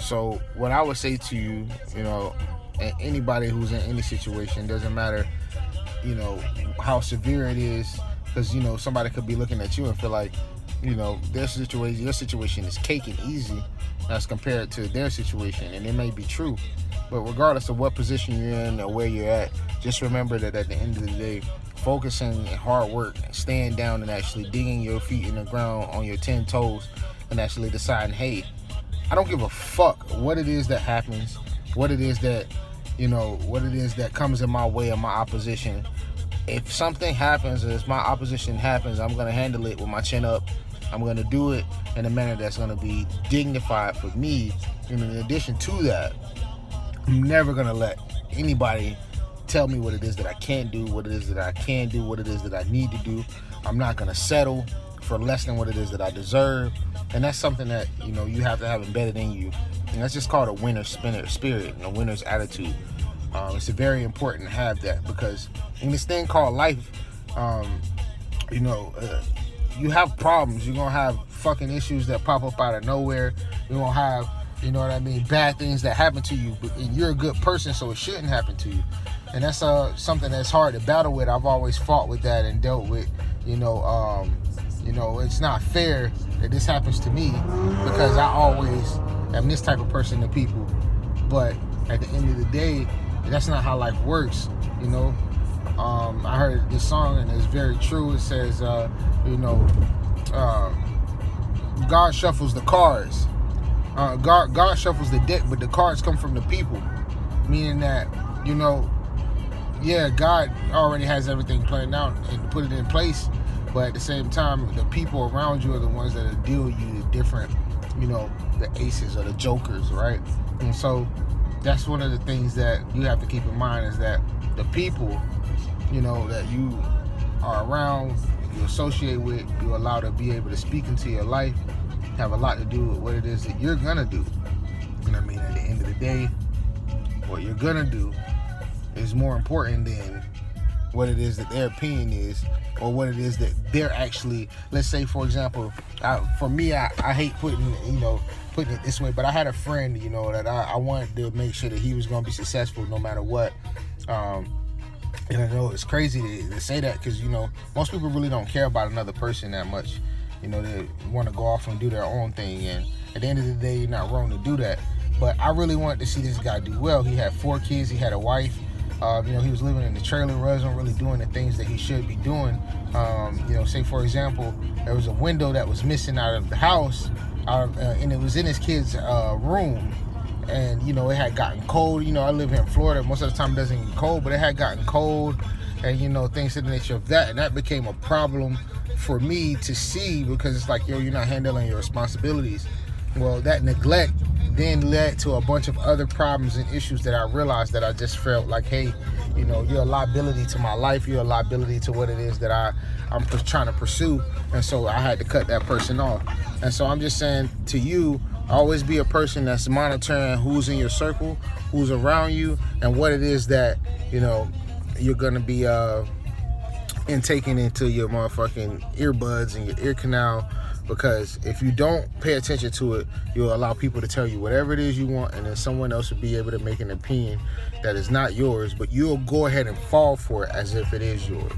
So what I would say to you, and anybody who's in any situation, doesn't matter, how severe it is, because somebody could be looking at you and feel like, your situation is cake and easy as compared to their situation, and it may be true. But regardless of what position you're in or where you're at, just remember that at the end of the day, focusing and hard work, staying down and actually digging your feet in the ground on your 10 toes and actually deciding, hey, I don't give a fuck what it is that happens, what it is that comes in my way of my opposition. If something happens, as my opposition happens, I'm going to handle it with my chin up. I'm going to do it in a manner that's going to be dignified for me. And in addition to that, I'm never going to let anybody tell me what it is that I can't do, what it is that I can do, what it is that I need to do. I'm not going to settle for less than what it is that I deserve. And that's something that, you have to have embedded in you. And that's just called a winner's spirit and a winner's attitude. It's very important to have that, because in this thing called life, you have problems. You're going to have fucking issues that pop up out of nowhere. You're going to have, bad things that happen to you. And you're a good person, so it shouldn't happen to you. And that's something that's hard to battle with. I've always fought with that and dealt with, it's not fair that this happens to me, because I always am this type of person to people. But at the end of the day, that's not how life works, I heard this song and it's very true. It says, God shuffles the cards. God shuffles the deck, but the cards come from the people. Meaning that, God already has everything planned out and put it in place. But at the same time, the people around you are the ones that deal you the different, the aces or the jokers, right? And so that's one of the things that you have to keep in mind, is that the people, that you are around, you associate with, you allow to be able to speak into your life, have a lot to do with what it is that you're gonna do. And at the end of the day, what you're gonna do is more important than what it is that their opinion is, or what it is that they're actually, let's say, for example, for me, I hate putting it this way, but I had a friend, that I wanted to make sure that he was going to be successful no matter what. And I know it's crazy to say that, because, most people really don't care about another person that much. They want to go off and do their own thing. And at the end of the day, you're not wrong to do that. But I really wanted to see this guy do well. He had 4 kids. He had a wife. He was living in the trailer, wasn't really doing the things that he should be doing. Say, for example, there was a window that was missing out of the house, and it was in his kid's room. And, it had gotten cold. I live here in Florida. Most of the time it doesn't get cold, but it had gotten cold, and, things to the nature of that. And that became a problem for me to see, because it's like, you're not handling your responsibilities. Well, that neglect then led to a bunch of other problems and issues that I realized that I just felt like, hey, you're a liability to my life. You're a liability to what it is that I'm trying to pursue. And so I had to cut that person off. And so I'm just saying to you, always be a person that's monitoring who's in your circle, who's around you, and what it is that, you're going to be intaking into your motherfucking earbuds and your ear canal. Because if you don't pay attention to it, you'll allow people to tell you whatever it is you want, and then someone else will be able to make an opinion that is not yours, but you'll go ahead and fall for it as if it is yours.